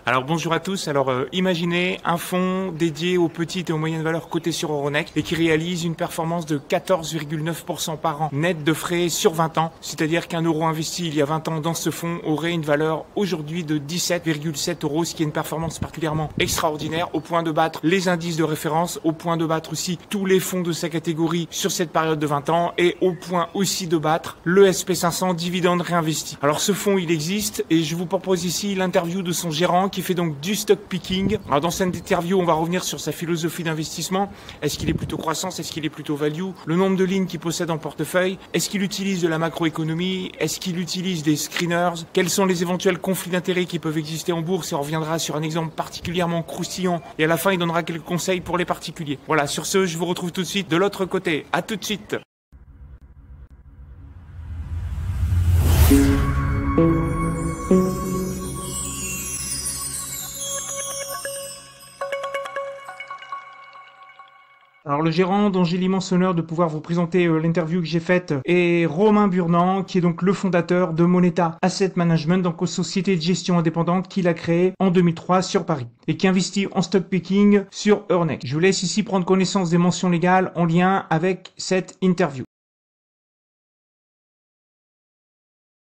Alors bonjour à tous, imaginez un fonds dédié aux petites et aux moyennes valeurs cotées sur Euronext et qui réalise une performance de 14,9% par an net de frais sur 20 ans, c'est-à-dire qu'un euro investi il y a 20 ans dans ce fonds aurait une valeur aujourd'hui de 17,7 euros, ce qui est une performance particulièrement extraordinaire au point de battre les indices de référence, au point de battre aussi tous les fonds de sa catégorie sur cette période de 20 ans et au point aussi de battre le SP500 dividende réinvesti. Alors ce fonds il existe et je vous propose ici l'interview de son gérant qui fait donc du stock picking. Alors dans cette interview, on va revenir sur sa philosophie d'investissement. Est-ce qu'il est plutôt croissance? Est-ce qu'il est plutôt value? Le nombre de lignes qu'il possède en portefeuille? Est-ce qu'il utilise de la macroéconomie? Est-ce qu'il utilise des screeners? Quels sont les éventuels conflits d'intérêts qui peuvent exister en bourse? Et on reviendra sur un exemple particulièrement croustillant. Et à la fin, il donnera quelques conseils pour les particuliers. Voilà, sur ce, je vous retrouve tout de suite de l'autre côté. À tout de suite. Alors le gérant dont j'ai l'immense honneur de pouvoir vous présenter l'interview que j'ai faite est Romain Burnand, qui est donc le fondateur de Moneta Asset Management, donc une société de gestion indépendante qu'il a créée en 2003 sur Paris et qui investit en stock picking sur Euronext. Je vous laisse ici prendre connaissance des mentions légales en lien avec cette interview.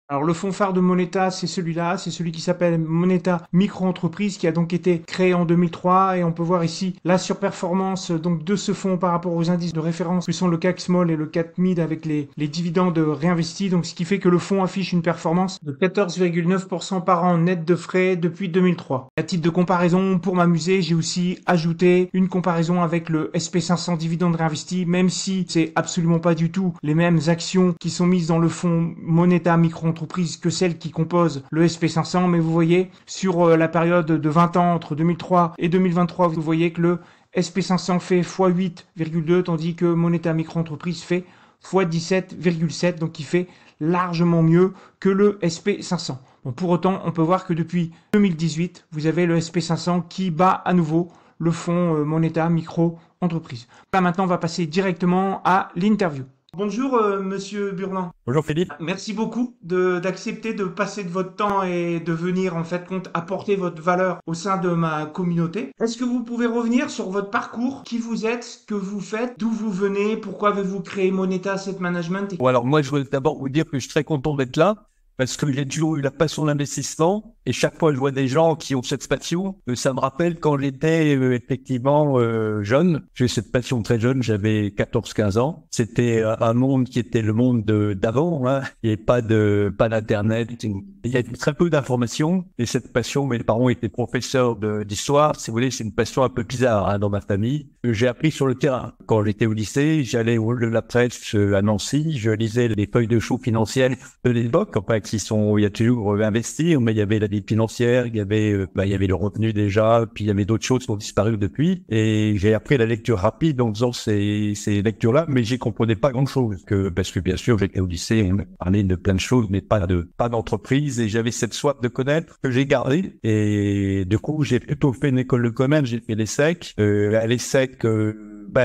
Alors le fonds phare de Moneta, c'est celui-là, c'est celui qui s'appelle Moneta Micro-entreprise, qui a donc été créé en 2003 et on peut voir ici la surperformance donc de ce fonds par rapport aux indices de référence qui sont le CAC Small et le CAC Mid avec les dividendes réinvestis, donc ce qui fait que le fonds affiche une performance de 14,9% par an net de frais depuis 2003. À titre de comparaison, pour m'amuser, j'ai aussi ajouté une comparaison avec le SP500 dividendes réinvestis, même si c'est absolument pas du tout les mêmes actions qui sont mises dans le fonds Moneta Micro-entreprise que celles qui composent le SP500, mais vous voyez sur la période de 20 ans entre 2003 et 2023, vous voyez que le SP500 fait x8,2 tandis que Moneta Micro-entreprise fait x17,7, donc il fait largement mieux que le SP500. Bon, pour autant, on peut voir que depuis 2018, vous avez le SP500 qui bat à nouveau le fonds Moneta Micro-entreprise. Là maintenant, on va passer directement à l'interview. Bonjour Monsieur Burnand. Bonjour Philippe. Merci beaucoup d'accepter de passer de votre temps et de venir en fait apporter votre valeur au sein de ma communauté. Est-ce que vous pouvez revenir sur votre parcours, qui vous êtes, ce que vous faites, d'où vous venez, pourquoi avez-vous créé Moneta Asset Management Bon, alors moi je voulais d'abord vous dire que je suis très content d'être là parce que j'ai toujours eu la passion de l'investissement et chaque fois je vois des gens qui ont cette passion, ça me rappelle quand j'étais effectivement jeune. J'ai cette passion très jeune, j'avais 14-15 ans. C'était un monde qui était le monde d'avant, hein. Il n'y avait pas d'internet, il y avait très peu d'informations et cette passion, mes parents étaient professeurs d'histoire, si vous voulez, c'est une passion un peu bizarre hein, dans ma famille. J'ai appris sur le terrain. Quand j'étais au lycée, j'allais au hall de la presse à Nancy, je lisais les feuilles de chou financières de l'époque, enfin il y a toujours investir, mais il y avait la dette financière, il y avait le revenu déjà, puis il y avait d'autres choses qui ont disparu depuis. Et j'ai appris la lecture rapide en faisant ces lectures-là, mais j'y comprenais pas grand-chose, parce que bien sûr j'étais au lycée, on me parlait de plein de choses, mais pas d'entreprise, et j'avais cette soif de connaître que j'ai gardée. Et du coup, j'ai plutôt fait une école de commerce, j'ai fait l'ESSEC. À l'ESSEC,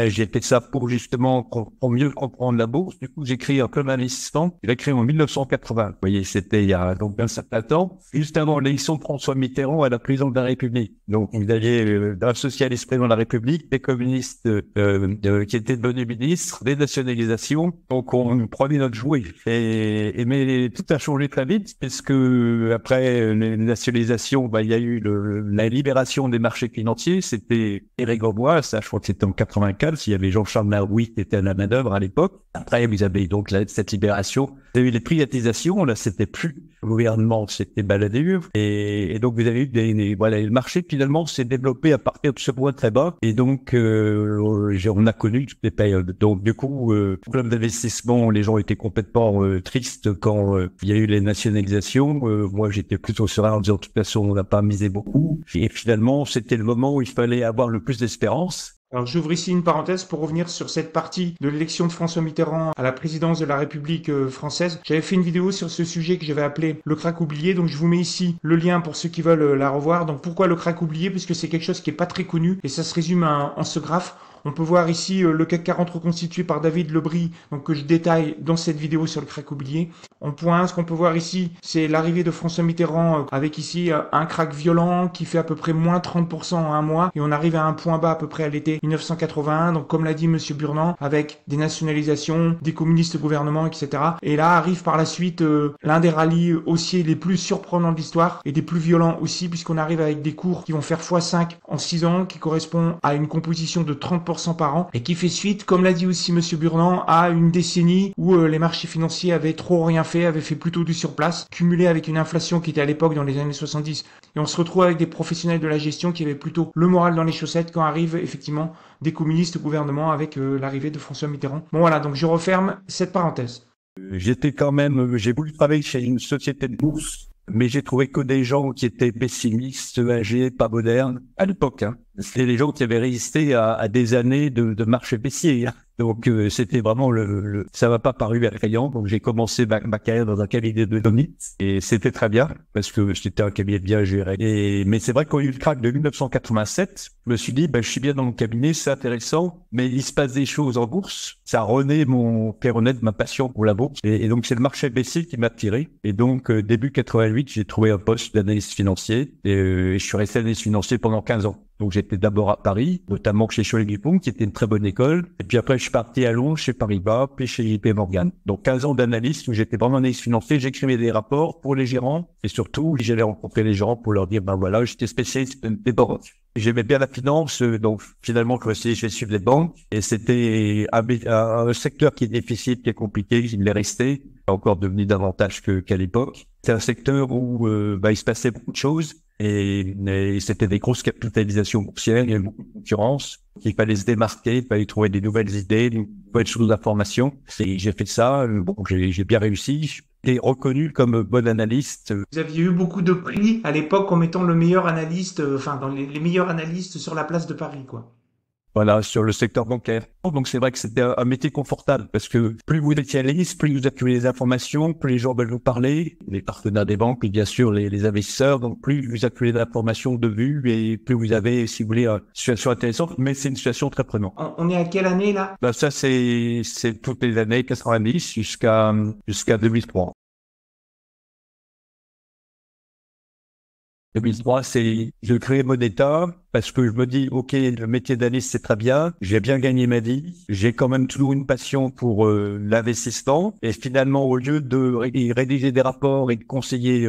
j'ai fait ça pour justement pour mieux comprendre la bourse. Du coup, j'ai créé un club d'investissement. Je l'ai créé en 1980. Vous voyez, c'était il y a donc un certain temps, juste avant l'élection de François Mitterrand à la présidence de la République. Donc, vous aviez un socialiste président de la République, des communistes qui étaient devenus ministres, des nationalisations. Donc, on prenait notre jouet. Mais tout a changé très vite, parce que après les nationalisations, il y a eu la libération des marchés financiers. C'était Éric Grosbois, ça, je crois que c'était en 84. Il y avait Jean-Charles Maroui qui était à la manœuvre à l'époque. Après, vous avez donc cette libération. Vous avez eu les privatisations. Là, c'était plus le gouvernement, c'était baladure. Et donc, vous avez eu le marché, finalement, s'est développé à partir de ce point très bas. Et donc, on a connu toutes les périodes. Donc, du coup, problème d'investissement, les gens étaient complètement tristes quand il y a eu les nationalisations. Moi, j'étais plutôt serein en disant, de toute façon, on n'a pas misé beaucoup. Et finalement, c'était le moment où il fallait avoir le plus d'espérance. Alors j'ouvre ici une parenthèse pour revenir sur cette partie de l'élection de François Mitterrand à la présidence de la République française. J'avais fait une vidéo sur ce sujet que j'avais appelé le crack oublié, donc je vous mets ici le lien pour ceux qui veulent la revoir. Donc pourquoi le crack oublié? Puisque c'est quelque chose qui est pas très connu et ça se résume en ce graphe. On peut voir ici le CAC 40 reconstitué par David Lebris, donc que je détaille dans cette vidéo sur le crack oublié. en point 1, ce qu'on peut voir ici, c'est l'arrivée de François Mitterrand avec ici un krach violent qui fait à peu près moins 30% en un mois et on arrive à un point bas à peu près à l'été 1981. Donc comme l'a dit Monsieur Burnand, avec des nationalisations, des communistes au gouvernement, etc. Et là arrive par la suite l'un des rallyes haussiers les plus surprenants de l'histoire et des plus violents aussi, puisqu'on arrive avec des cours qui vont faire x5 en 6 ans, qui correspond à une composition de 30% par an et qui fait suite, comme l'a dit aussi Monsieur Burnand, à une décennie où les marchés financiers avaient trop rien fait, avaient fait plutôt du surplace, cumulé avec une inflation qui était à l'époque dans les années 70. Et on se retrouve avec des professionnels de la gestion qui avaient plutôt le moral dans les chaussettes quand arrivent effectivement des communistes au gouvernement avec l'arrivée de François Mitterrand. Bon voilà, donc je referme cette parenthèse. J'ai voulu travailler chez une société de bourse, mais j'ai trouvé que des gens qui étaient pessimistes, âgés, pas modernes, à l'époque. C'était les gens qui avaient résisté à des années de marché baissier. Donc c'était vraiment ça m'a pas paru attrayant. Donc j'ai commencé ma carrière dans un cabinet d'audit et c'était très bien parce que c'était un cabinet bien géré. Mais c'est vrai qu'il y a eu le krach de 1987. Je me suis dit, je suis bien dans le cabinet, c'est intéressant, mais il se passe des choses en bourse. Ça a rené ma passion pour la bourse. Et donc c'est le marché baissier qui m'a attiré. Et donc début 88, j'ai trouvé un poste d'analyste financier et je suis resté analyste financier pendant 15 ans. Donc j'étais d'abord à Paris, notamment chez Scholl+Dupont, qui était une très bonne école. Et puis après, je suis parti à Londres, chez Paribas, puis chez JP Morgan. Donc 15 ans d'analyste où j'étais vraiment analyste financier. J'écrivais des rapports pour les gérants. Et surtout, j'allais rencontrer les gérants pour leur dire, voilà, j'étais spécialiste des banques. J'aimais bien la finance, donc finalement, je me suis dit, je vais suivre les banques. Et c'était un secteur qui est difficile, qui est compliqué, il est resté, encore devenu davantage qu'à l'époque. C'est un secteur où il se passait beaucoup de choses. Et c'était des grosses capitalisations boursières, il y avait beaucoup de concurrence, il fallait se démarquer, il fallait trouver des nouvelles idées, des nouvelles sources d'information. Et j'ai fait ça, j'ai bien réussi, j'ai été reconnu comme bon analyste. Vous aviez eu beaucoup de prix à l'époque comme étant le meilleur analyste, dans les meilleurs analystes sur la place de Paris, quoi. Voilà, sur le secteur bancaire. Donc c'est vrai que c'était un métier confortable parce que plus vous êtes spécialiste, plus vous accumulez des informations, plus les gens veulent vous parler, les partenaires des banques et bien sûr les investisseurs, donc plus vous accumulez d'informations de vue et plus vous avez, si vous voulez, une situation intéressante, mais c'est une situation très prenante. On est à quelle année là? Ça c'est toutes les années 90 jusqu'à 2003. 2003, je crée Moneta parce que je me dis, OK, le métier d'analyste, c'est très bien. J'ai bien gagné ma vie. J'ai quand même toujours une passion pour l'investissement. Et finalement, au lieu de rédiger des rapports et de conseiller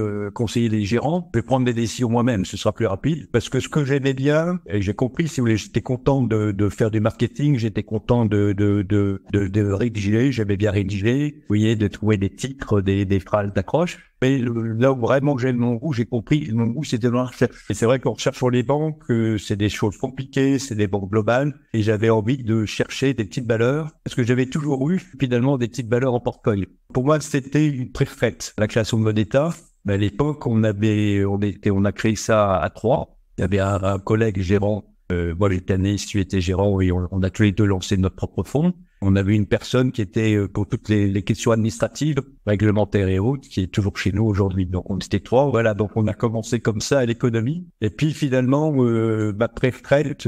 les gérants, je vais prendre des décisions moi-même. Ce sera plus rapide. Parce que ce que j'aimais bien, et j'ai compris, si vous voulez, j'étais content de faire du marketing. J'étais content de rédiger. J'aimais bien rédiger. Vous voyez, de trouver des titres, des phrases d'accroche. Mais là où vraiment j'ai mon goût, j'ai compris, mon goût c'était dans la recherche. Et c'est vrai qu'en recherche sur les banques, c'est des choses compliquées, c'est des banques globales. Et j'avais envie de chercher des petites valeurs, parce que j'avais toujours eu finalement des petites valeurs en portefeuille. Pour moi, c'était une préfète. La création de Moneta, à l'époque, on a créé ça à 3. Il y avait un collègue gérant, moi j'étais analyste, tu étais gérant, et on a tous les deux lancé notre propre fonds. On avait une personne qui était pour toutes les questions administratives, réglementaires et autres, qui est toujours chez nous aujourd'hui. Donc on était 3, voilà. Donc on a commencé comme ça à l'économie. Et puis finalement, ma pré-retraite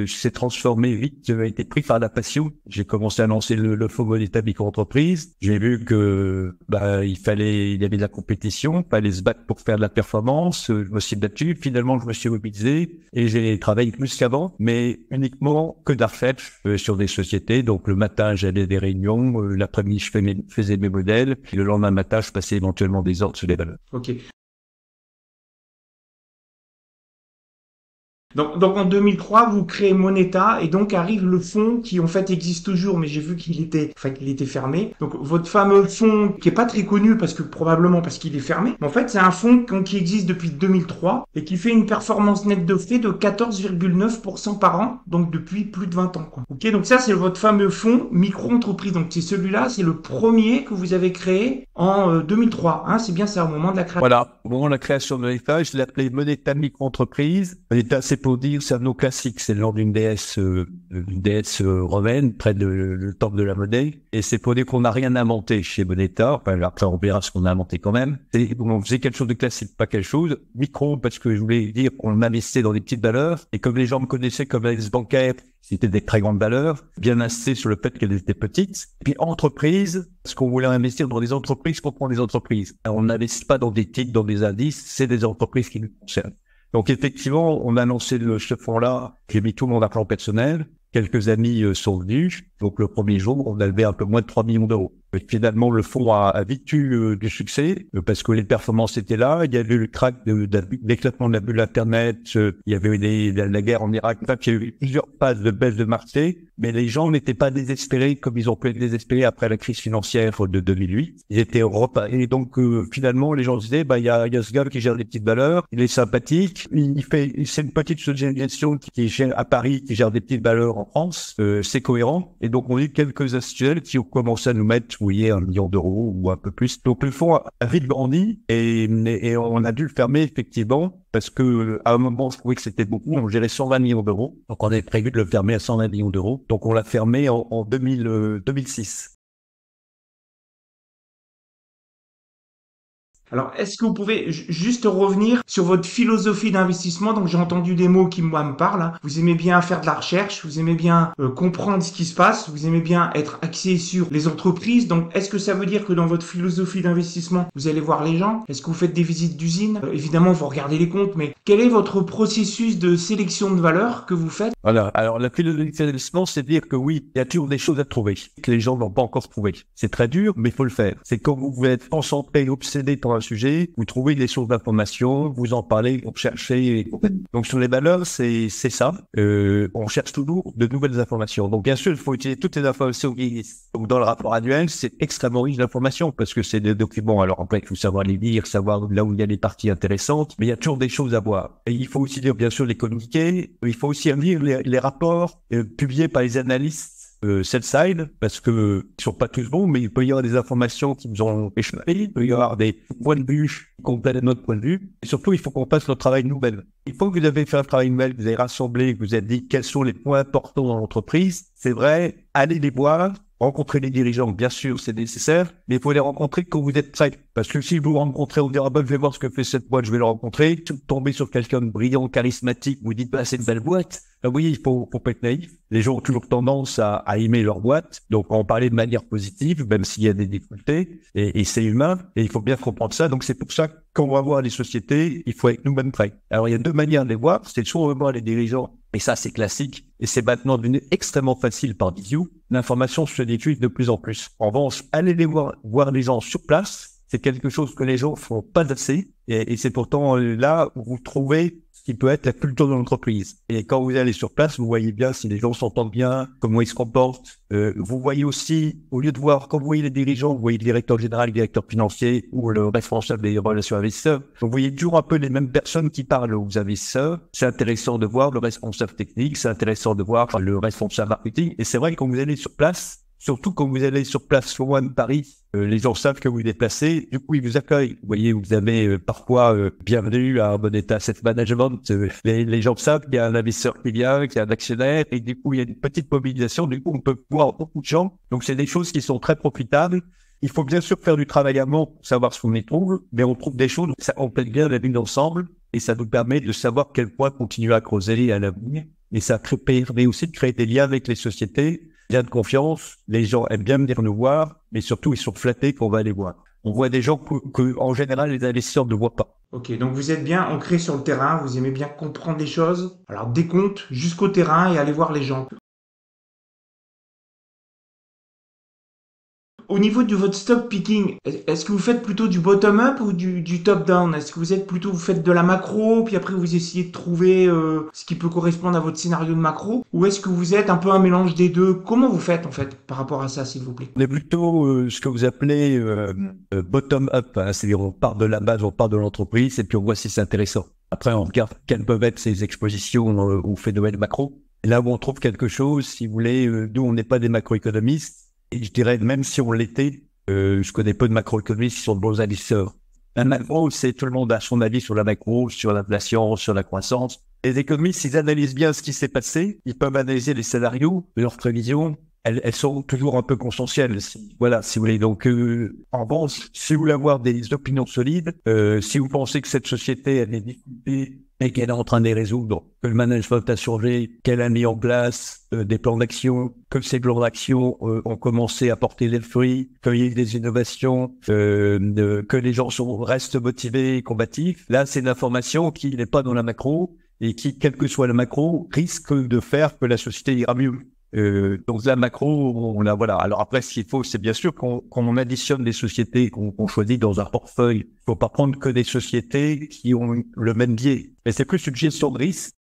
s'est transformée vite. J'ai été pris par la passion. J'ai commencé à lancer le fonds Moneta micro-entreprise. J'ai vu que il y avait de la compétition, fallait se battre pour faire de la performance. Je me suis battu. Finalement, je me suis mobilisé et j'ai travaillé plus qu'avant, mais uniquement que de la recherche sur des sociétés. Donc le matin, j'allais à des réunions, l'après-midi, je faisais mes modèles, puis le lendemain matin, je passais éventuellement des ordres sur les valeurs. Ok. Donc en 2003, vous créez Moneta et donc arrive le fonds qui en fait existe toujours, mais j'ai vu qu'il était fermé. Donc votre fameux fonds qui est pas très connu probablement parce qu'il est fermé, mais en fait c'est un fonds qui existe depuis 2003 et qui fait une performance nette de frais de 14,9% par an, donc depuis plus de 20 ans, quoi. Ok, donc ça c'est votre fameux fonds micro-entreprise. Donc c'est celui-là, c'est le premier que vous avez créé en 2003, c'est bien ça, au moment de la création. Voilà, au moment de la création de Moneta, je l'ai appelé Moneta micro-entreprise. Moneta, c'est pour dire, c'est un nom classique. C'est le nom d'une déesse, romaine, près de le temple de la monnaie. Et c'est pour dire qu'on n'a rien inventé chez Moneta. Enfin, après, on verra ce qu'on a inventé quand même. On faisait quelque chose de classique, pas quelque chose. Micro, parce que je voulais dire qu'on investissait dans des petites valeurs. Et comme les gens me connaissaient comme analyste bancaire, c'était des très grandes valeurs, bien insisté sur le fait qu'elles étaient petites. Et puis entreprise, parce qu'on voulait investir dans des entreprises, comprendre des entreprises. Alors, on n'investit pas dans des titres, dans des indices, c'est des entreprises qui nous concernent. Donc effectivement, on a lancé ce fonds-là, j'ai mis tout mon argent personnel, quelques amis sont venus, donc le premier jour, on a levé un peu moins de 3 millions d'euros. Et finalement, le fonds a vite eu du succès, parce que les performances étaient là, il y avait eu le crack l'éclatement de la bulle Internet, il y avait eu la guerre en Irak, il y a eu plusieurs phases de baisse de marché, mais les gens n'étaient pas désespérés comme ils ont pu être désespérés après la crise financière de 2008. Ils étaient et donc finalement, les gens se disaient, il y a ce gars qui gère des petites valeurs, il est sympathique, c'est une petite gestion qui gère à Paris, qui gère des petites valeurs en France, c'est cohérent. Et donc, on a eu quelques institutionnels qui ont commencé à nous mettre, vous voyez, 1 million d'euros ou un peu plus. Donc, le fonds a vite grandi et on a dû le fermer, effectivement, parce que à un moment, je trouvais que c'était beaucoup. On gérait 120 millions d'euros. Donc, on avait prévu de le fermer à 120 millions d'euros. Donc, on l'a fermé en 2006. Alors, est-ce que vous pouvez juste revenir sur votre philosophie d'investissement? Donc, j'ai entendu des mots qui, moi, me parlent, hein. Vous aimez bien faire de la recherche, vous aimez bien comprendre ce qui se passe, vous aimez bien être axé sur les entreprises. Donc, est-ce que ça veut dire que dans votre philosophie d'investissement, vous allez voir les gens? Est-ce que vous faites des visites d'usines? Évidemment, vous regardez les comptes, mais quel est votre processus de sélection de valeurs que vous faites? Voilà. Alors, la philosophie d'investissement, c'est de dire que oui, il y a toujours des choses à trouver, que les gens n'ont pas encore trouvé. C'est très dur, mais il faut le faire. C'est quand vous voulez être concentré, obsédé par un sujet, vous trouvez des sources d'informations, vous en parlez, vous cherchez. Donc, sur les valeurs, c'est ça. On cherche toujours de nouvelles informations. Donc, bien sûr, il faut utiliser toutes les informations qui existent. Donc, dans le rapport annuel, c'est extrêmement riche d'informations parce que c'est des documents. Alors, après, il faut savoir les lire, savoir là où il y a les parties intéressantes, mais il y a toujours des choses à voir. Et il faut aussi lire, bien sûr, les communiqués. Il faut aussi lire les rapports publiés par les analystes sell-side, parce que ils sont pas tous bons, mais il peut y avoir des informations qui nous ont échappé, il peut y avoir des points de vue qui complètent notre point de vue, et surtout, il faut qu'on fasse notre travail nous-mêmes. Il faut que vous avez fait un travail nous-mêmes, que vous avez rassemblé, que vous avez dit quels sont les points importants dans l'entreprise. C'est vrai, allez les voir, rencontrer les dirigeants, bien sûr, c'est nécessaire, mais il faut les rencontrer quand vous êtes prêts. Parce que si vous rencontrez, on dira, je vais voir ce que fait cette boîte, je vais le rencontrer. Tomber sur quelqu'un de brillant, charismatique, vous dites, c'est une belle boîte. Oui, il faut pas être naïf. Les gens ont toujours tendance à aimer leur boîte. Donc, on en parler de manière positive, même s'il y a des difficultés. Et c'est humain. Et il faut bien comprendre ça. Donc, c'est pour ça que quand on va voir les sociétés, il faut être nous-mêmes prêts. Alors, il y a 2 manières de les voir. C'est soit on va voir les dirigeants. Et ça, c'est classique. Et c'est maintenant devenu extrêmement facile par visio. L'information se diffuse de plus en plus. En revanche, allez les voir les gens sur place. C'est quelque chose que les gens font pas assez. Et c'est pourtant là où vous trouvez ce qui peut être la culture de l'entreprise. Et quand vous allez sur place, vous voyez bien si les gens s'entendent bien, comment ils se comportent. Vous voyez aussi, au lieu de voir, quand vous voyez les dirigeants, vous voyez le directeur général, le directeur financier ou le responsable des relations investisseurs. Vous voyez toujours un peu les mêmes personnes qui parlent aux investisseurs. C'est intéressant de voir le responsable technique, c'est intéressant de voir le responsable marketing. Et c'est vrai que quand vous allez sur place, surtout quand vous allez sur place loin de Paris, les gens savent que vous vous déplacez, du coup ils vous accueillent. Vous voyez, vous avez parfois bienvenue à Moneta Asset Management. Les gens savent qu'il y a un investisseur qui vient, qu'il y a un actionnaire, et du coup il y a une petite mobilisation. Du coup on peut voir beaucoup de gens. Donc c'est des choses qui sont très profitables. Il faut bien sûr faire du travail amont pour savoir ce qu'on y trouve, mais on trouve des choses, ça complète bien la ligne d'ensemble, et ça nous permet de savoir quel point continuer à creuser à l'avenir. Et ça permet aussi de créer des liens avec les sociétés, liens de confiance. Les gens aiment bien venir nous voir, mais surtout ils sont flattés qu'on va les voir. On voit des gens que en général les investisseurs ne voient pas. Ok, donc vous êtes bien ancré sur le terrain, vous aimez bien comprendre les choses. Alors des comptes jusqu'au terrain et aller voir les gens. Au niveau de votre stock picking, est-ce que vous faites plutôt du bottom-up ou du top-down? Est-ce que vous faites de la macro, puis après vous essayez de trouver ce qui peut correspondre à votre scénario de macro? Ou est-ce que vous êtes un peu un mélange des deux? Comment vous faites en fait par rapport à ça, s'il vous plaît? On est plutôt ce que vous appelez bottom-up, hein, c'est-à-dire on part de la base, on part de l'entreprise, et puis on voit si c'est intéressant. Après, on regarde quelles peuvent être ces expositions au phénomène macro. Et là où on trouve quelque chose, si vous voulez, nous on n'est pas des macroéconomistes. Et je dirais, même si on l'était, je connais peu de macroéconomistes qui sont de bons investisseurs. Un macro, c'est tout le monde a son avis sur la macro, sur l'inflation, sur la croissance. Les économistes, ils analysent bien ce qui s'est passé, ils peuvent analyser les scénarios, leurs prévisions, elles sont toujours un peu consensuelles. Voilà, si vous voulez. Donc, en revanche, si vous voulez avoir des opinions solides, si vous pensez que cette société a des difficultés et qu'elle est en train de les résoudre, que le management a changé, qu'elle a mis en place des plans d'action, que ces plans d'action ont commencé à porter des fruits, qu'il y a eu des innovations, que les gens restent motivés et combatifs, là, c'est une information qui n'est pas dans la macro et qui, quel que soit le macro, risque de faire que la société ira mieux. Donc la macro, on a voilà. Alors après, ce qu'il faut, c'est bien sûr qu'on additionne des sociétés qu'on choisit dans un portefeuille. Il faut pas prendre que des sociétés qui ont le même biais. Mais c'est plus une gestion de risque.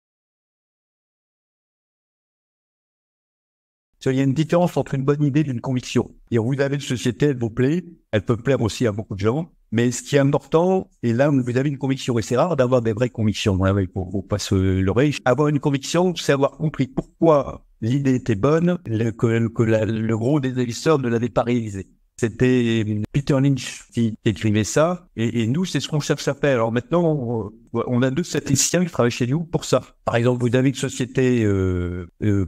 Il y a une différence entre une bonne idée et une conviction. Et vous avez une société, elle vous plaît, elle peut plaire aussi à beaucoup de gens. Mais ce qui est important, et là, vous avez une conviction, et c'est rare d'avoir des vraies convictions, pour pas se leurrer. Avoir une conviction, c'est avoir compris pourquoi l'idée était bonne, que le gros des investisseurs ne l'avait pas réalisé. C'était Peter Lynch qui écrivait ça, et nous, c'est ce qu'on cherche à faire. Alors maintenant, on a deux statisticiens qui travaillent chez nous pour ça. Par exemple, vous avez une société,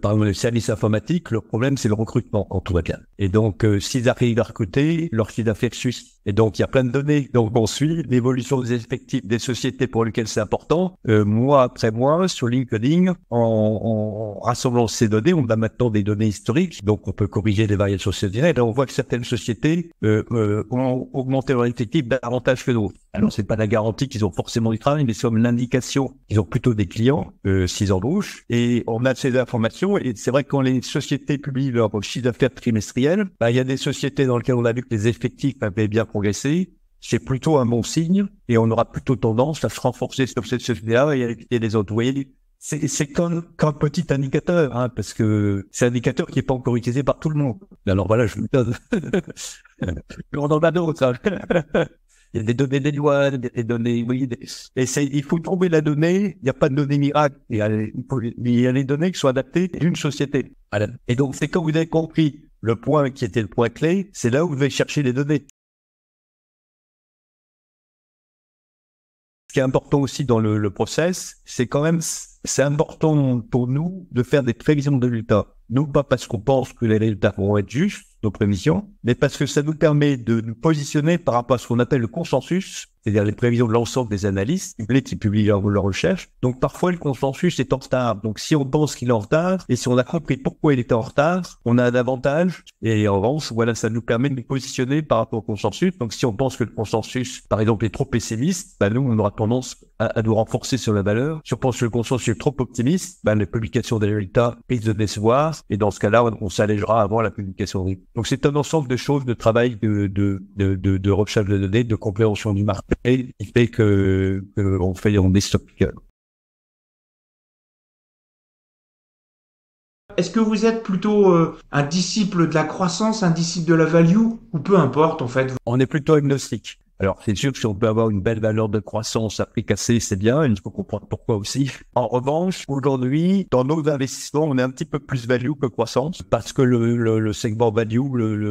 par exemple, le service informatique, le problème, c'est le recrutement quand tout va bien. Et donc, s'ils arrivent à recruter, leur chiffre d'affaires suit. Et donc, il y a plein de données. Donc, on suit l'évolution des effectifs des sociétés pour lesquelles c'est important. Mois après mois, sur LinkedIn, en rassemblant ces données, on a maintenant des données historiques. Donc, on peut corriger les variations saisonnières. Et on voit que certaines sociétés ont augmenté leur effectif davantage que d'autres. Alors, c'est pas la garantie qu'ils ont forcément du travail, mais c'est comme l'indication qu'ils ont plutôt des clients s'ils embauchent. Et on a ces informations. Et c'est vrai que quand les sociétés publient leur chiffre d'affaires trimestriel, il y a des sociétés dans lesquelles on a vu que les effectifs avaient bien progressé. C'est plutôt un bon signe. Et on aura plutôt tendance à se renforcer sur cette société-là et à éviter les autres. Vous voyez, c'est qu'un petit indicateur, hein, parce que c'est un indicateur qui n'est pas encore utilisé par tout le monde. Alors voilà, je vous donne. On en a d'autres. Hein. Il y a des données des douanes, des données, oui, il faut trouver la donnée. Il n'y a pas de données miracle. Il y a les données qui sont adaptées d'une société. Voilà. Et donc, c'est quand vous avez compris le point qui était le point clé, c'est là où vous devez chercher les données. Ce qui est important aussi dans le process, c'est quand même, c'est important pour nous de faire des prévisions de résultats. Non pas parce qu'on pense que les résultats vont être justes, nos prévisions, mais parce que ça nous permet de nous positionner par rapport à ce qu'on appelle le consensus, c'est-à-dire les prévisions de l'ensemble des analystes qui publient leurs recherches. Donc parfois le consensus est en retard. Donc si on pense qu'il est en retard, et si on a compris pourquoi il était en retard, on a un avantage. Et en revanche, voilà, ça nous permet de nous positionner par rapport au consensus. Donc si on pense que le consensus, par exemple, est trop pessimiste, nous, on aura tendance à nous renforcer sur la valeur. Si on pense que le consensus est trop optimiste, les publications des résultats risquent de décevoir. Et dans ce cas-là, on s'allégera avant la publication. Donc c'est un ensemble de choses, de travail, de recherche de données, de compréhension du marché, qui fait que on est stocké. Est-ce que vous êtes plutôt un disciple de la croissance, un disciple de la value, ou peu importe en fait? On est plutôt agnostique. Alors, c'est sûr que si on peut avoir une belle valeur de croissance à prix cassé, c'est bien. Il faut comprendre pourquoi aussi. En revanche, aujourd'hui, dans nos investissements, on est un petit peu plus value que croissance parce que le segment value,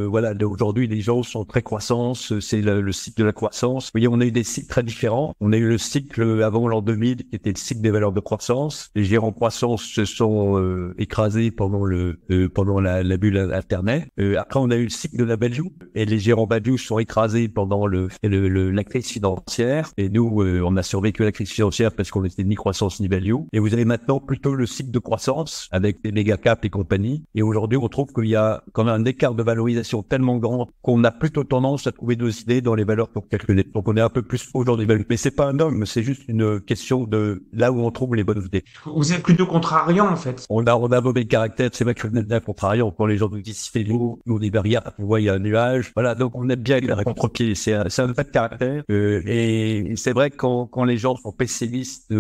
voilà, aujourd'hui, les gens sont très croissance. C'est le cycle de la croissance. Vous voyez, on a eu des cycles très différents. On a eu le cycle avant l'an 2000 qui était le cycle des valeurs de croissance. Les gérants croissance se sont écrasés pendant la bulle Internet. Après, on a eu le cycle de la value et les gérants value sont écrasés pendant la crise financière. Et nous, on a survécu à la crise financière parce qu'on était ni croissance ni value. Et vous avez maintenant plutôt le cycle de croissance avec les méga caps et compagnie. Et aujourd'hui, on trouve qu'il y a quand même un écart de valorisation tellement grand qu'on a plutôt tendance à trouver nos idées dans les valeurs pour calculer. Donc on est un peu plus aujourd'hui value. Mais c'est pas un dogme, c'est juste une question de là où on trouve les bonnes idées. Vous êtes plutôt contrariant en fait. On a mauvais caractère. C'est vrai que je suis contrariant quand les gens nous disent c'est beau, nous on dit regarde, on voit il y a un nuage. Voilà, donc on aime bien les contre-pied. C'est un vrai caractère. Et c'est vrai que quand les gens sont pessimistes,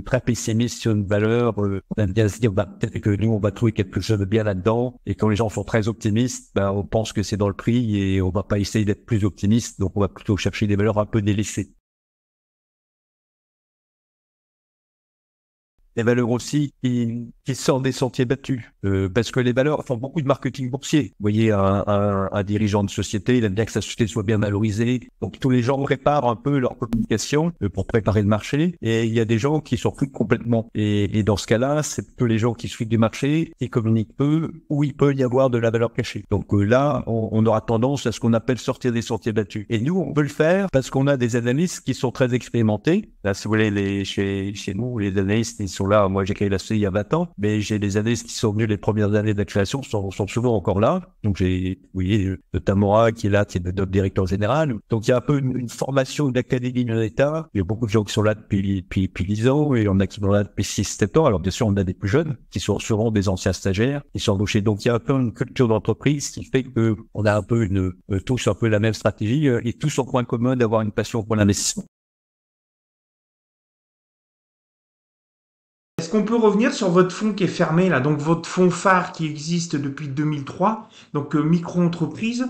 très pessimistes sur une valeur, on aime bien se dire peut-être que nous on va trouver quelque chose de bien là-dedans. Et quand les gens sont très optimistes, on pense que c'est dans le prix et on va pas essayer d'être plus optimiste. Donc on va plutôt chercher des valeurs un peu délaissées. des valeurs aussi qui sortent des sentiers battus. Parce que les valeurs font beaucoup de marketing boursier. Vous voyez, un dirigeant de société, il aime bien que sa société soit bien valorisée. Donc, tous les gens préparent un peu leur communication pour préparer le marché. Et il y a des gens qui s'en foutent complètement. Et dans ce cas-là, c'est plutôt les gens qui suivent du marché, qui communiquent peu, où il peut y avoir de la valeur cachée. Donc là, on aura tendance à ce qu'on appelle sortir des sentiers battus. Et nous, on veut le faire parce qu'on a des analystes qui sont très expérimentés. Là, si vous voulez, chez nous, les analystes, ils sont là. Moi, j'ai créé la société il y a 20 ans, mais j'ai des analystes qui sont venus les premières années de la création, sont souvent encore là. Donc, vous voyez, Tamora qui est là, qui est notre directeur général. Donc, il y a un peu une formation d'académie de l'État. Il y a beaucoup de gens qui sont là depuis 10 ans et on a qui sont là depuis 6-7 ans. Alors, bien sûr, on a des plus jeunes qui sont souvent des anciens stagiaires qui sont embauchés. Donc, il y a un peu une culture d'entreprise qui fait que on a un peu tous un peu la même stratégie et tous en point commun d'avoir une passion pour l'investissement. Est-ce qu'on peut revenir sur votre fonds qui est fermé là, donc votre fonds phare qui existe depuis 2003, donc micro-entreprise.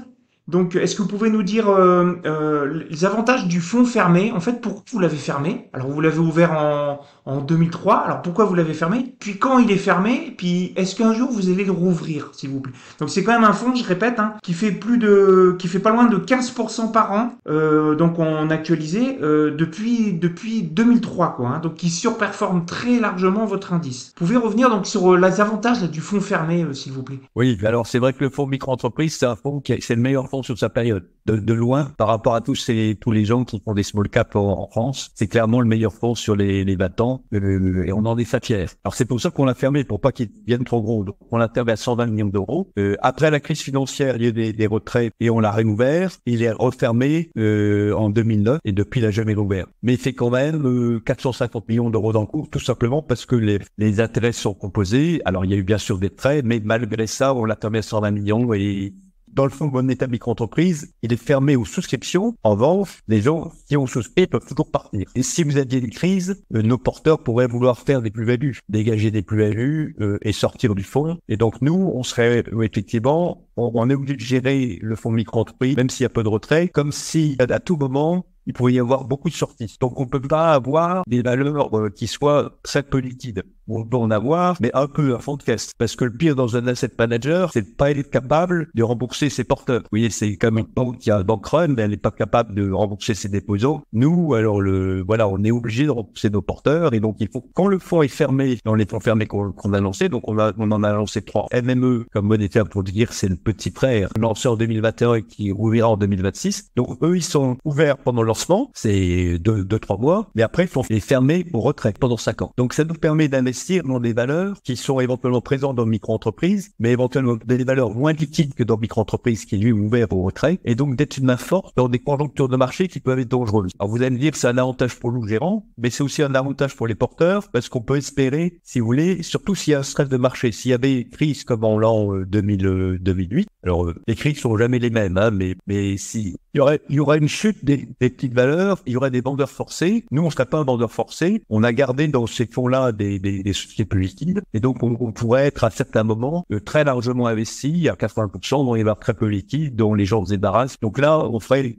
Donc, est-ce que vous pouvez nous dire les avantages du fonds fermé? En fait, pourquoi vous l'avez fermé? Alors, vous l'avez ouvert en 2003. Alors, pourquoi vous l'avez fermé? Puis, quand il est fermé? Puis, est-ce qu'un jour vous allez le rouvrir, s'il vous plaît? Donc, c'est quand même un fonds, je répète, hein, qui fait pas loin de 15% par an. Donc, en actualisé depuis 2003, quoi. Hein, donc, qui surperforme très largement votre indice. Vous pouvez revenir donc sur les avantages là, du fonds fermé, s'il vous plaît? Oui, alors c'est vrai que le fonds micro-entreprise, c'est un fonds c'est le meilleur fonds sur sa période. De loin, par rapport à tous les gens qui font des small cap en France, c'est clairement le meilleur fonds sur les 20 ans, et on en est très fiers. Alors c'est pour ça qu'on l'a fermé, pour pas qu'il devienne trop gros. Donc on l'a fermé à 120 millions d'euros. Après la crise financière, il y a eu des retraits et on l'a réouvert. Il est refermé en 2009 et depuis il n'a jamais rouvert. Mais il fait quand même 450 millions d'euros dans le cours, tout simplement parce que les intérêts sont composés. Alors il y a eu bien sûr des prêts, mais malgré ça, on l'a fermé à 120 millions et dans le fonds monétaire micro-entreprise, il est fermé aux souscriptions. En revanche, les gens qui ont souscrit peuvent toujours partir. Et si vous aviez une crise, nos porteurs pourraient vouloir faire des plus-values, dégager des plus-values et sortir du fonds. Et donc nous, on serait effectivement, on est obligé de gérer le fonds micro-entreprise, même s'il y a peu de retrait, comme si à tout moment, il pourrait y avoir beaucoup de sorties. Donc on peut pas avoir des valeurs qui soient très peu liquides. On peut en avoir, mais un peu à fond de caisse. Parce que le pire dans un asset manager, c'est de pas être capable de rembourser ses porteurs. Vous voyez, c'est comme une banque qui a un bank run, mais elle n'est pas capable de rembourser ses déposants. Nous, alors on est obligé de rembourser nos porteurs. Et donc il faut, quand le fonds est fermé, dans les fonds fermés qu'on a lancés, donc on en a lancé 3. MME, comme monétaire pour dire, c'est le petit frère, lancé en 2021 et qui rouvrira en 2026. Donc eux, ils sont ouverts pendant le lancement, c'est 2-3 mois, mais après, ils sont fermés au retrait pendant 5 ans. Donc ça nous permet d'investir dans des valeurs qui sont éventuellement présentes dans micro-entreprises, mais éventuellement des valeurs moins liquides que dans micro-entreprises qui lui est ouvert au retrait, et donc d'être une main forte dans des conjonctures de marché qui peuvent être dangereuses. Alors vous allez me dire que c'est un avantage pour nous gérants, mais c'est aussi un avantage pour les porteurs, parce qu'on peut espérer, si vous voulez, surtout s'il y a un stress de marché, s'il y avait une crise comme en l'an 2008, alors les crises sont jamais les mêmes, hein, mais si il y aurait une chute des petites valeurs, il y aurait des vendeurs forcés. Nous, on serait pas un vendeur forcé. On a gardé dans ces fonds-là des sociétés plus liquides. Et donc, on pourrait être à certains moments très largement investi à 80%, dont il y avoir très peu liquide, dont les gens se débarrassent. Donc là, on ferait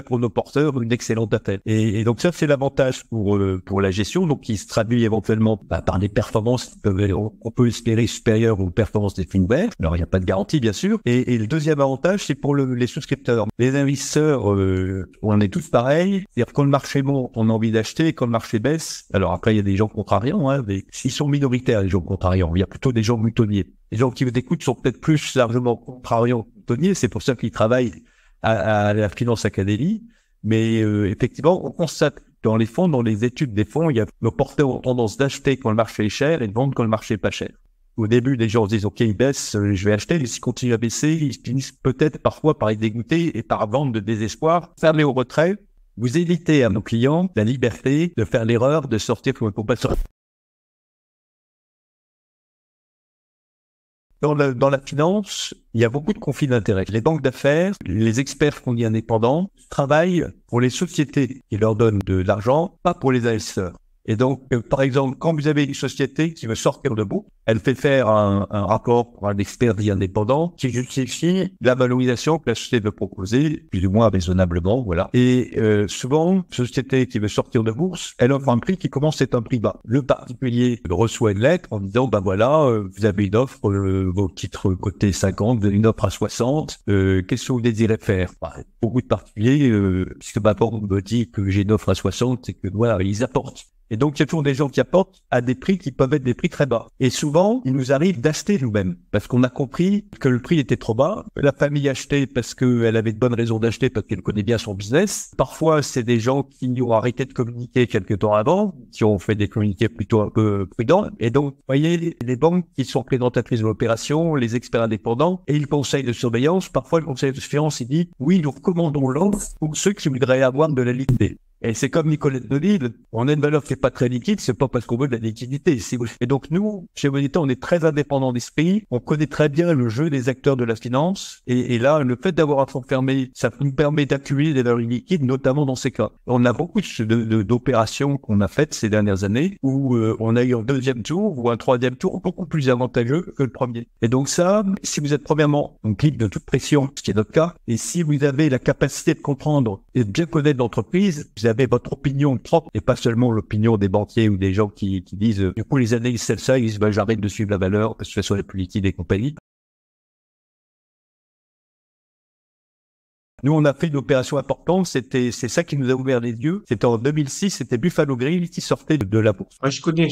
pour nos porteurs une excellente appel. Et donc ça, c'est l'avantage pour la gestion, donc qui se traduit éventuellement par des performances qui on peut espérer supérieures aux performances des fonds ouverts. Alors, il n'y a pas de garantie, bien sûr. Et le deuxième avantage, c'est pour les souscripteurs. Les investisseurs, on est tous pareils. C'est-à-dire quand le marché monte, on a envie d'acheter. Quand le marché baisse, alors après, il y a des gens contrariants, hein, mais ils sont minoritaires, les gens contrariants. Il y a plutôt des gens moutonniers. Les gens qui vous écoutent sont peut-être plus largement contrariants que moutonniers. C'est pour ça qu'ils travaillent à la Finance Academy. Mais effectivement, on constate dans les fonds, dans les études des fonds, nos porteurs ont tendance d'acheter quand le marché est cher et de vendre quand le marché est pas cher. Au début, les gens se disent, OK, il baisse, je vais acheter. Et s'il continue à baisser, ils finissent peut-être parfois par être dégoûtés et par vendre de désespoir. Fermez au retrait. Vous évitez à nos clients la liberté de faire l'erreur de sortir comme un compagnon. Dans la finance, il y a beaucoup de conflits d'intérêts. Les banques d'affaires, les experts qu'on dit indépendants, travaillent pour les sociétés qui leur donnent de l'argent, pas pour les investisseurs. Et donc, par exemple, quand vous avez une société qui veut sortir de bourse, elle fait faire un rapport pour un expert dit indépendant qui justifie la valorisation que la société veut proposer, plus ou moins raisonnablement, voilà. Et souvent, une société qui veut sortir de bourse, elle offre un prix qui commence à être un prix bas. Le particulier reçoit une lettre en disant, ben voilà, vous avez une offre, vos titres cotés 50, vous avez une offre à 60, qu'est-ce que vous désirez faire? Beaucoup de particuliers, puisque ma banque me dit que j'ai une offre à 60, c'est que voilà, ils apportent. Et donc, il y a toujours des gens qui apportent à des prix qui peuvent être des prix très bas. Et souvent, il nous arrive d'acheter nous-mêmes parce qu'on a compris que le prix était trop bas. La famille achetait parce qu'elle avait de bonnes raisons d'acheter parce qu'elle connaît bien son business. Parfois, c'est des gens qui ont arrêté de communiquer quelques temps avant, qui ont fait des communiqués plutôt un peu prudents. Et donc, vous voyez, les banques qui sont présentatrices de l'opération, les experts indépendants et le conseil de surveillance, parfois le conseil de surveillance, il dit, oui, nous recommandons l'offre pour ceux qui voudraient avoir de la liquidité. Et c'est comme Nicolette de Lille, on a une valeur qui est pas très liquide, c'est pas parce qu'on veut de la liquidité. Et donc nous, chez Moneta, on est très indépendant d'esprit, on connaît très bien le jeu des acteurs de la finance, et là, le fait d'avoir un fonds fermé, ça nous permet d'accumuler des valeurs liquides, notamment dans ces cas. On a beaucoup d'opérations qu'on a faites ces dernières années, où on a eu un deuxième tour ou un troisième tour beaucoup plus avantageux que le premier. Et donc ça, si vous êtes premièrement donc libre de toute pression, ce qui est notre cas, et si vous avez la capacité de comprendre et de bien connaître l'entreprise, vous avez votre opinion propre et pas seulement l'opinion des banquiers ou des gens qui disent du coup les analystes c'est ça, ils disent bah, j'arrête de suivre la valeur parce que ce sont les plus liquides et compagnie. Nous, on a fait une opération importante, c'est ça qui nous a ouvert les yeux. C'était en 2006, c'était Buffalo Grill qui sortait de la bourse. Ouais, je connais.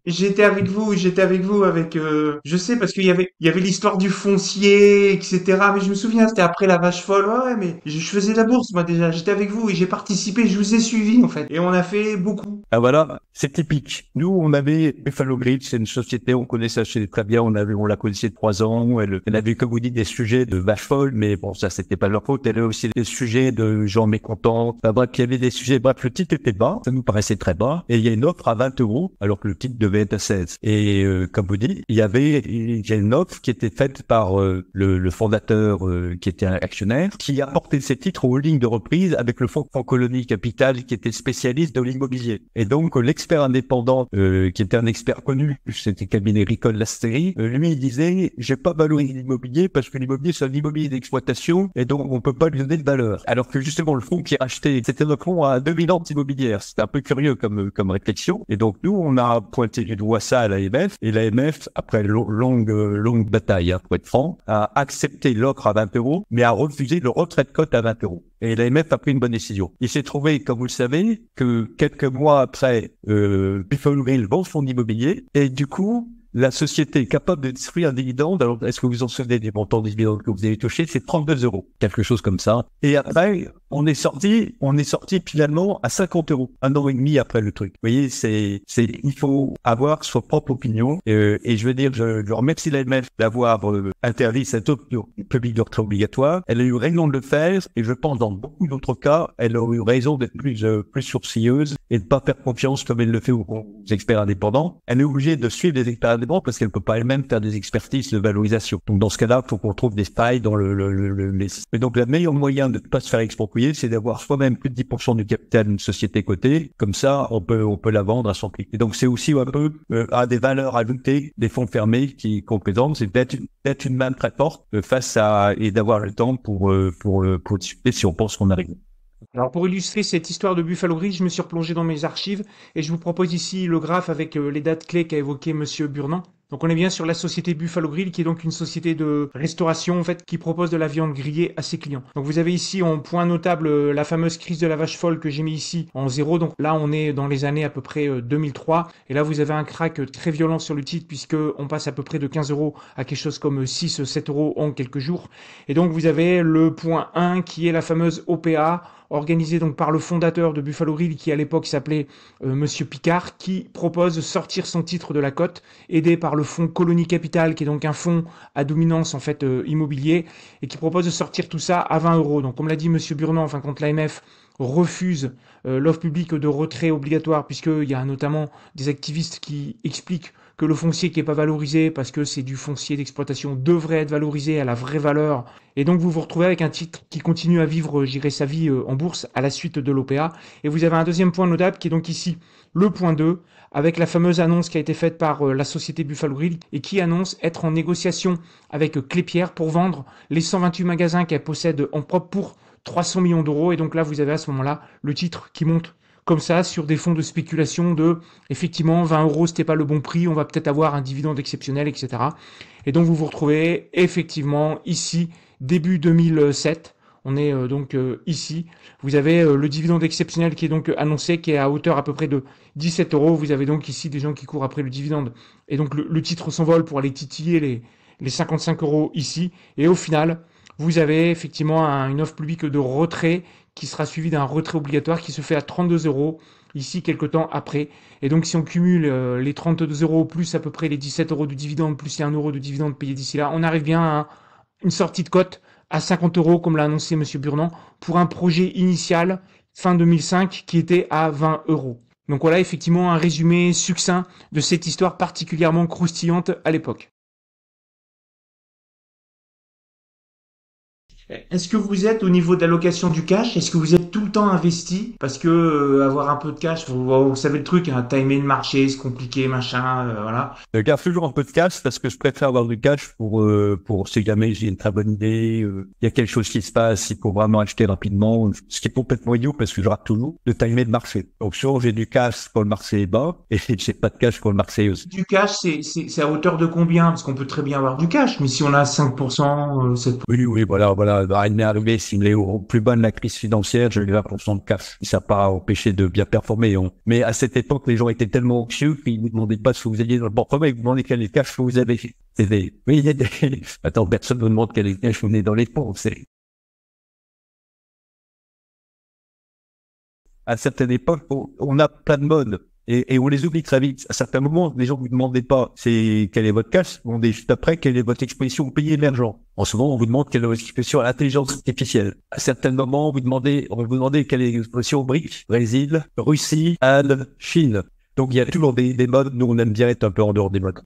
J'étais avec vous avec, je sais parce il y avait l'histoire du foncier, etc. Mais je me souviens, c'était après la vache folle. Ouais, mais je faisais la bourse, moi, déjà. J'étais avec vous et j'ai participé, je vous ai suivi, en fait. Et on a fait beaucoup. Ah voilà, c'est typique. Nous, on avait Buffalo Grill, c'est une société, on connaissait très bien, on la connaissait de 3 ans. Elle avait, comme vous dites, des sujets de vache folle, mais bon, ça, c'était pas leur faute. Elle avait aussi des sujets de gens mécontents. Enfin, bref, il y avait des sujets, bref, le titre était bas, ça nous paraissait très bas. Et il y a une offre à 20 €, alors que le titre devait être à 16. Et comme vous dites, il y a une offre qui était faite par le fondateur qui était un actionnaire, qui apportait ses titres aux holdings de reprise avec le fonds Colonie Capital qui était spécialiste de l'immobilier. Et donc, l'expert indépendant, qui était un expert connu, c'était cabinet Ricol Lasteri, lui, il disait, j'ai pas valorisé l'immobilier parce que l'immobilier, c'est un immobilier d'exploitation et donc on peut pas lui donner de valeur. Alors que justement, le fonds qui rachetait, c'était un fonds à 2000 ans d'immobilière. C'était un peu curieux comme réflexion. Et donc, nous, on a pointé du doigt ça à l'AMF et l'AMF, après longue bataille, pour être franc, a accepté l'offre à 20 €, mais a refusé le retrait de cote à 20 €. Et l'AMF a pris une bonne décision. Il s'est trouvé, comme vous le savez, que quelques mois après, Buffalo Grill vend son immobilier et du coup, la société est capable de distribuer un dividende. Alors, est-ce que vous en souvenez des montants de dividendes que vous avez touchés? C'est 32 €, quelque chose comme ça. Et après, on est sorti finalement à 50 €, 1 an et demi après le truc. Vous voyez, il faut avoir sa propre opinion. Et je veux dire, je remercie l'AMF d'avoir interdit cette opinion publique de retrait obligatoire. Elle a eu raison de le faire, et je pense dans beaucoup d'autres cas, elle a eu raison d'être plus sourcilleuse et de pas faire confiance comme elle le fait aux experts indépendants. Elle est obligée de suivre des experts indépendants parce qu'elle peut pas elle-même faire des expertises de valorisation. Donc dans ce cas-là, il faut qu'on trouve des failles dans les... Et donc le meilleur moyen de ne pas se faire exproprier, c'est d'avoir soi-même plus de 10% du capital d'une société cotée. Comme ça, on peut la vendre à son prix. Et donc c'est aussi un peu à des valeurs ajoutées des fonds fermés qu'on présente, c'est d'être une main très forte face à et d'avoir le temps pour discuter si on pense qu'on arrive. Alors pour illustrer cette histoire de Buffalo Grill, je me suis replongé dans mes archives et je vous propose ici le graphe avec les dates clés qu'a évoqué Monsieur Burnand. Donc on est bien sur la société Buffalo Grill qui est donc une société de restauration en fait qui propose de la viande grillée à ses clients. Donc vous avez ici en point notable la fameuse crise de la vache folle que j'ai mis ici en 0. Donc là on est dans les années à peu près 2003 et là vous avez un crack très violent sur le titre puisque on passe à peu près de 15 € à quelque chose comme 6-7 € en quelques jours. Et donc vous avez le point 1 qui est la fameuse OPA organisée donc par le fondateur de Buffalo Grill qui à l'époque s'appelait Monsieur Picard, qui propose de sortir son titre de la cote, aidé par le fonds Colonie Capital, qui est donc un fonds à dominance en fait immobilier, et qui propose de sortir tout ça à 20 €. Donc comme l'a dit Monsieur Burnand, enfin quand l'AMF refuse l'offre publique de retrait obligatoire, puisqu'il y a notamment des activistes qui expliquent que le foncier qui n'est pas valorisé parce que c'est du foncier d'exploitation devrait être valorisé à la vraie valeur. Et donc vous vous retrouvez avec un titre qui continue à vivre, je dirais, sa vie en bourse à la suite de l'OPA. Et vous avez un deuxième point notable qui est donc ici le point 2, avec la fameuse annonce qui a été faite par la société Buffalo Grill et qui annonce être en négociation avec Clépierre pour vendre les 128 magasins qu'elle possède en propre pour 300 millions d'euros. Et donc là, vous avez à ce moment-là le titre qui monte comme ça sur des fonds de spéculation de effectivement 20 euros, c'était pas le bon prix, on va peut-être avoir un dividende exceptionnel, etc. Et donc vous vous retrouvez effectivement ici début 2007. On est donc ici. Vous avez le dividende exceptionnel qui est donc annoncé, qui est à hauteur à peu près de 17 euros. Vous avez donc ici des gens qui courent après le dividende. Et donc le titre s'envole pour aller titiller les 55 euros ici. Et au final, vous avez effectivement une offre publique de retrait qui sera suivie d'un retrait obligatoire qui se fait à 32 euros ici quelques temps après. Et donc si on cumule les 32 euros plus à peu près les 17 euros de dividende plus les 1 euro de dividende payé d'ici là, on arrive bien à une sortie de cote à 50 euros comme l'a annoncé M. Burnand pour un projet initial fin 2005 qui était à 20 euros. Donc voilà effectivement un résumé succinct de cette histoire particulièrement croustillante à l'époque. Est-ce que vous êtes au niveau de l'allocation du cash? Est-ce que vous êtes tout le temps investi? Parce que avoir un peu de cash, vous savez le truc, hein, timer le marché, c'est compliqué, machin, voilà. Je garde toujours un peu de cash parce que je préfère avoir du cash pour si jamais j'ai une très bonne idée, il y a quelque chose qui se passe, il faut vraiment acheter rapidement, ce qui est complètement idiot parce que je rate toujours de timer le marché. Donc soit j'ai du cash quand le marché est bas et j'ai pas de cash quand le marché est aussi. Du cash, c'est à hauteur de combien? Parce qu'on peut très bien avoir du cash, mais si on a 5%, 7%. Oui, voilà. Il m'est arrivé, s'il est au plus bas de la crise financière, j'ai eu 20% de cash. Ça n'a pas empêché de bien performer. Mais à cette époque, les gens étaient tellement anxieux qu'ils ne demandaient pas ce que vous aviez dans le portefeuille, ils vous demandaient quel est le cash que vous avez. Oui, il y a des... Attends, personne ne vous demande quel est le cash que vous avez dans les fonds. À certaines époques, on a plein de modes. Et on les oublie très vite. À certains moments, les gens vous demandaient pas quel est votre cash, vous demandez juste après quelle est votre exposition au pays émergent. En ce moment, on vous demande quelle est votre exposition à l'intelligence artificielle. À certains moments, on va vous demander quelle est l'exposition au BRIC, Brésil, Russie, Inde, Chine. Donc il y a toujours des modes. Nous, on aime bien être un peu en dehors des modes.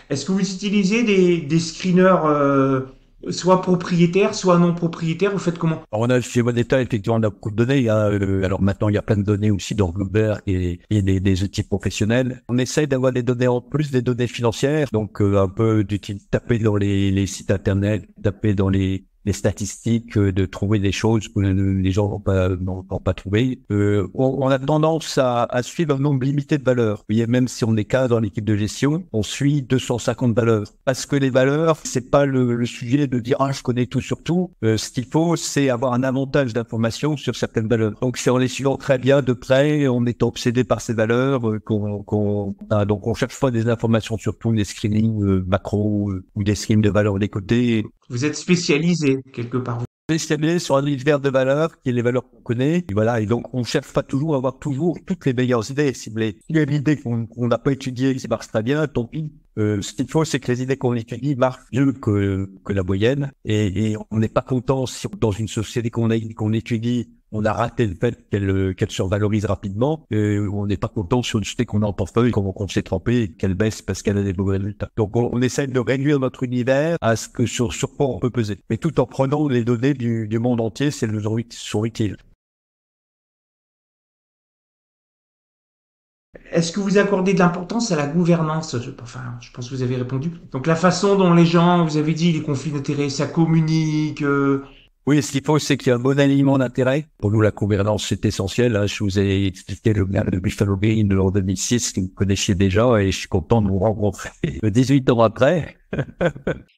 Est-ce que vous utilisez des screeners soit propriétaires, soit non propriétaires? Vous faites comment? Alors, on a chez Moneta, effectivement, on a beaucoup de données. Alors maintenant, il y a plein de données aussi dans Bloomberg et des outils professionnels. On essaye d'avoir des données en plus, des données financières. Donc un peu taper dans les sites internet, taper dans les statistiques, de trouver des choses que les gens n'ont pas trouvé. On a tendance à suivre un nombre limité de valeurs. Vous voyez, même si on est 15 dans l'équipe de gestion, on suit 250 valeurs. Parce que les valeurs, c'est pas le sujet de dire, je connais tout sur tout. Ce qu'il faut, c'est avoir un avantage d'information sur certaines valeurs. Donc, c'est en les suivant très bien de près, on est obsédé par ces valeurs, donc on cherche pas des informations sur tout, des screenings macro ou des screens de valeurs des côtés. Vous êtes spécialisé quelque part. Spécialisé sur un univers de valeurs, qui est les valeurs qu'on connaît. Et voilà, et donc on cherche pas toujours à avoir toujours toutes les meilleures idées. Si il y a une idée qu'on n'a pas étudiée, qui marche très bien, tant pis. Ce qu'il faut, c'est que les idées qu'on étudie marchent mieux que la moyenne. Et on n'est pas content si dans une société qu'on étudie, on a raté le fait qu'elle survalorise rapidement. On n'est pas content sur une société qu'on a en portefeuille, qu'on s'est trompé et qu'elle baisse parce qu'elle a des mauvais résultats. Donc on essaie de réduire notre univers à ce que sur quoi on peut peser. Mais tout en prenant les données du monde entier, c'est le sont utiles. Est-ce que vous accordez de l'importance à la gouvernance? Je pense que vous avez répondu. Donc la façon dont les gens, vous avez dit, les conflits d'intérêts, ça communique. Oui, ce qu'il faut, c'est qu'il y a un bon alignement d'intérêts. Pour nous, la gouvernance, c'est essentiel. Je vous ai expliqué le cas de Buffalo Grill en 2006, que vous connaissiez déjà, et je suis content de vous rencontrer 18 ans après.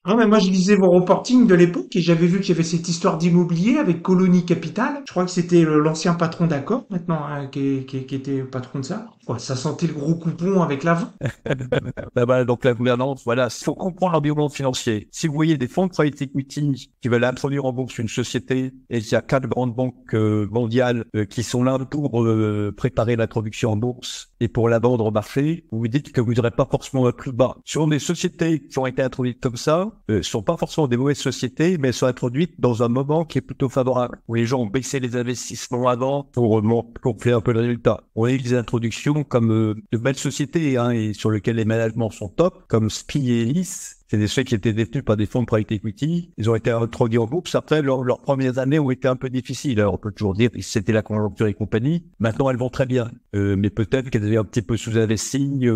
Non, mais moi, je lisais vos reportings de l'époque et j'avais vu qu'il y avait cette histoire d'immobilier avec Colonie Capital. Je crois que c'était l'ancien patron d'Accor, maintenant, hein, qui était patron de ça. Ouais, ça sentait le gros coupon avec l'avant. Donc la gouvernance, voilà, il faut comprendre l'environnement financier. Si vous voyez des fonds de private equity qui veulent introduire en bourse une société, et il y a 4 grandes banques mondiales qui sont là pour préparer l'introduction en bourse et pour la vendre au marché, vous vous dites que vous n'aurez pas forcément le plus bas. Sur des sociétés qui ont été introduites comme ça sont pas forcément des mauvaises sociétés, mais elles sont introduites dans un moment qui est plutôt favorable, où les gens ont baissé les investissements avant pour gonfler un peu le résultat. On a eu des introductions comme de belles sociétés et sur lesquelles les managements sont top, comme SPI et Elis. C'est des sociétés qui étaient détenus par des fonds de private equity. Ils ont été introduits en bourse. Après, leurs premières années ont été un peu difficiles. Alors, on peut toujours dire que c'était la conjoncture et compagnie. Maintenant, elles vont très bien. Mais peut-être qu'elles avaient un petit peu sous-investi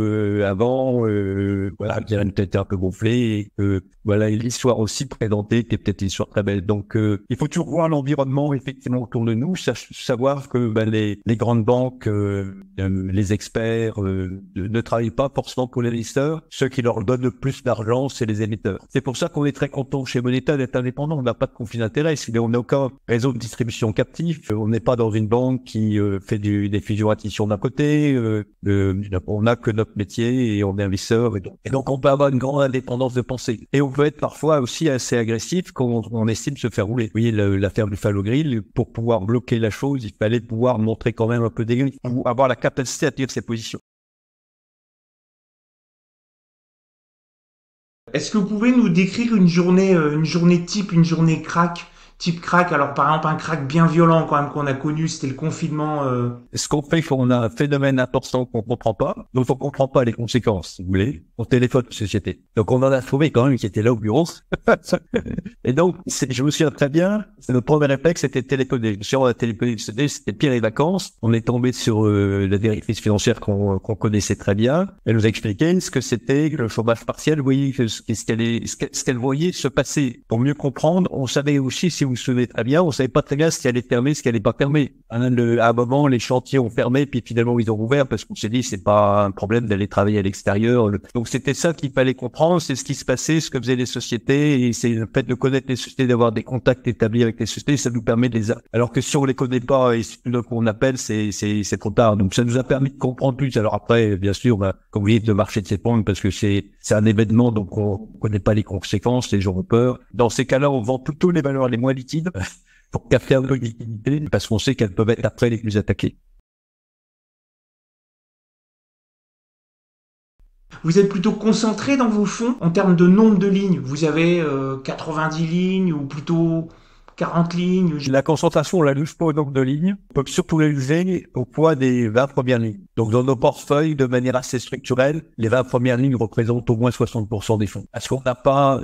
avant. Voilà, elles étaient peut-être un peu gonflées. Et que, voilà, l'histoire aussi présentée était peut-être une histoire très belle. Donc, il faut toujours voir l'environnement effectivement autour de nous, savoir que les grandes banques, les experts ne travaillent pas forcément pour les investisseurs. Ceux qui leur donnent le plus d'argent, c'est les émetteurs. C'est pour ça qu'on est très content chez Moneta d'être indépendant. On n'a pas de conflit d'intérêt. On n'a aucun réseau de distribution captif. On n'est pas dans une banque qui fait des fusions-acquisitions d'un côté. On n'a que notre métier et on est investisseur. Et donc, on peut avoir une grande indépendance de pensée. Et on peut être parfois aussi assez agressif quand on estime se faire rouler. Vous voyez, l'affaire Buffalo Grill, pour pouvoir bloquer la chose, il fallait pouvoir montrer quand même un peu d'aiguille, ou avoir la capacité à tenir ses positions. Est-ce que vous pouvez nous décrire une journée type, une journée type crack? Alors par exemple un crack bien violent quand même qu'on a connu, c'était le confinement. Ce qu'on fait, qu'on a un phénomène important qu'on comprend pas, dont on comprend pas les conséquences, si vous voulez. On téléphone aux sociétés. Donc on en a trouvé quand même qui était là au bureau. Et donc, je me souviens très bien, notre premier réflexe c'était de téléphoner. Si on a téléphoné, c'était pire les vacances. On est tombé sur la directrice financière qu'on connaissait très bien. Elle nous a expliqué ce que c'était que le chômage partiel. Vous voyez ce qu'elle voyait se passer. Pour mieux comprendre, on savait aussi, si vous vous souvenez très bien, on savait pas très bien ce qui allait fermer, ce qui allait pas fermer. À un moment, les chantiers ont fermé, puis finalement ils ont ouvert parce qu'on s'est dit c'est pas un problème d'aller travailler à l'extérieur. Donc c'était ça qu'il fallait comprendre, c'est ce qui se passait, ce que faisaient les sociétés, et c'est le fait de connaître les sociétés, d'avoir des contacts établis avec les sociétés, ça nous permet de les. Alors que si on les connaît pas et qu'on appelle, c'est trop tard. Donc ça nous a permis de comprendre plus. Alors après, bien sûr, comme vous dites, de marcher de s'éprendre parce que c'est un événement, donc on connaît pas les conséquences, les gens ont peur. Dans ces cas-là, on vend plutôt les valeurs les moins liquides pour capter un peu de liquidité parce qu'on sait qu'elles peuvent être après les plus attaquées. Vous êtes plutôt concentré dans vos fonds en termes de nombre de lignes. Vous avez 90 lignes ou plutôt 40 lignes. La concentration, on la juge pas au nombre de lignes. On peut surtout la juger au poids des 20 premières lignes. Donc, dans nos portefeuilles, de manière assez structurelle, les 20 premières lignes représentent au moins 60% des fonds. Parce qu'on n'a pas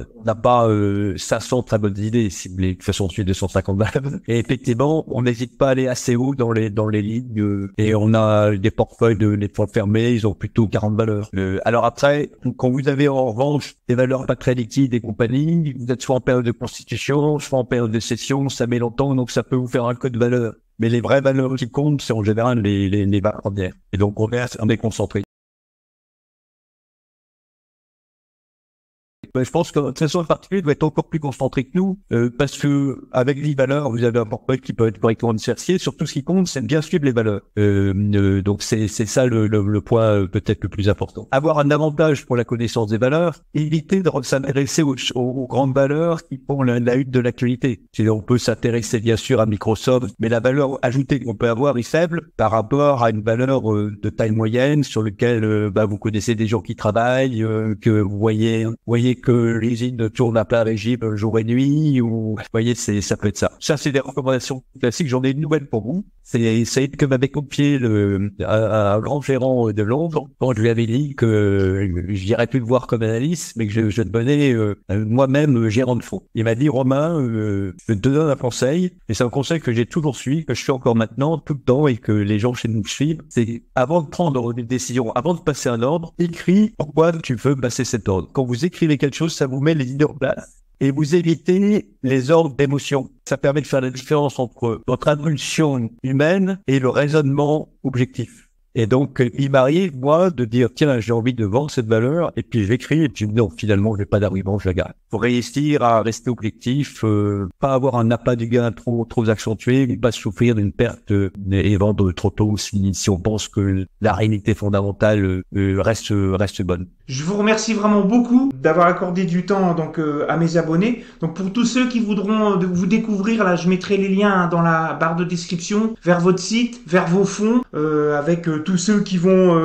500 très bonnes idées, si vous voulez. De toute façon, on 250 balles. Et effectivement, on n'hésite pas à aller assez haut dans les lignes. Et on a des portefeuilles les fonds fermés, ils ont plutôt 40 valeurs. Alors après, quand vous avez en revanche des valeurs pas très liquides et compagnie, vous êtes soit en période de constitution, soit en période de session, ça met longtemps, donc ça peut vous faire un code valeur. Mais les vraies valeurs qui comptent, c'est en général les 20 premières. Et donc, on est concentré. Je pense que cette façon en particulier doit être encore plus concentré que nous, parce que avec les valeurs, vous avez un portefeuille qui peut être correctement diversifié. Surtout, ce qui compte, c'est de bien suivre les valeurs. Donc, c'est ça le point peut-être le plus important. Avoir un avantage pour la connaissance des valeurs, éviter de s'intéresser aux grandes valeurs qui font la une de l'actualité. On peut s'intéresser bien sûr à Microsoft, mais la valeur ajoutée qu'on peut avoir est faible par rapport à une valeur de taille moyenne sur lequel vous connaissez des gens qui travaillent, que vous voyez que l'usine tourne à plein régime jour et nuit, ou vous voyez, ça peut être ça. Ça, c'est des recommandations classiques. J'en ai une nouvelle pour vous. C'est que m'avait confié un grand gérant de Londres quand je lui avais dit que j'irais plus le voir comme analyste, mais que je devenais moi-même gérant de fonds. Il m'a dit, Romain, je te donne un conseil, et c'est un conseil que j'ai toujours suivi, que je suis encore maintenant, tout le temps, et que les gens chez nous suivent. C'est avant de prendre une décision, avant de passer un ordre, écris pourquoi tu veux passer cet ordre. Quand vous écrivez quelque chose, ça vous met les idées en place et vous évitez les ordres d'émotion. Ça permet de faire la différence entre votre impulsion humaine et le raisonnement objectif. Et donc, il m'arrive, moi, de dire, tiens, j'ai envie de vendre cette valeur, et puis j'écris, et puis non, finalement, je n'ai pas d'argument, je la garde. Faut réussir à rester objectif, pas avoir un appât du gain trop accentué, pas souffrir d'une perte et vendre trop tôt si on pense que la réalité fondamentale reste bonne. Je vous remercie vraiment beaucoup d'avoir accordé du temps donc à mes abonnés. Donc pour tous ceux qui voudront vous découvrir, là je mettrai les liens dans la barre de description vers votre site, vers vos fonds, avec tous ceux qui vont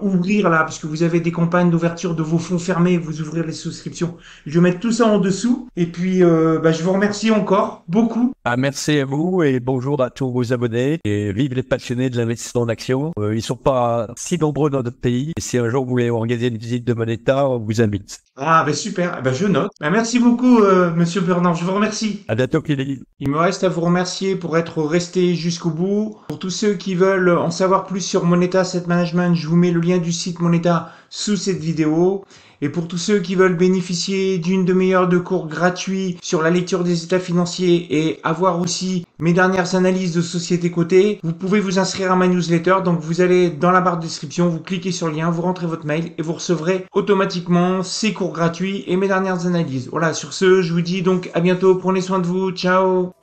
ouvrir là, puisque vous avez des campagnes d'ouverture de vos fonds fermés, vous ouvrez les souscriptions. Je vais mettre tout ça en dessous. Et puis, je vous remercie encore beaucoup. Ah, merci à vous et bonjour à tous vos abonnés. Et vive les passionnés de l'investissement en action. Ils sont pas si nombreux dans notre pays. Et si un jour vous voulez organiser une visite de Moneta, on vous invite. Ah, ben super. Eh ben, je note. Ben, merci beaucoup, Monsieur Bernard. Je vous remercie. À bientôt, Clélie. Il me reste à vous remercier pour être resté jusqu'au bout. Pour tous ceux qui veulent en savoir plus sur Moneta Asset Management, je vous mets le lien du site Moneta sous cette vidéo. Et pour tous ceux qui veulent bénéficier d'une demi-heure de cours gratuit sur la lecture des états financiers et avoir aussi mes dernières analyses de sociétés cotées, vous pouvez vous inscrire à ma newsletter. Donc vous allez dans la barre de description, vous cliquez sur le lien, vous rentrez votre mail et vous recevrez automatiquement ces cours gratuits et mes dernières analyses. Voilà, sur ce, je vous dis donc à bientôt, prenez soin de vous, ciao!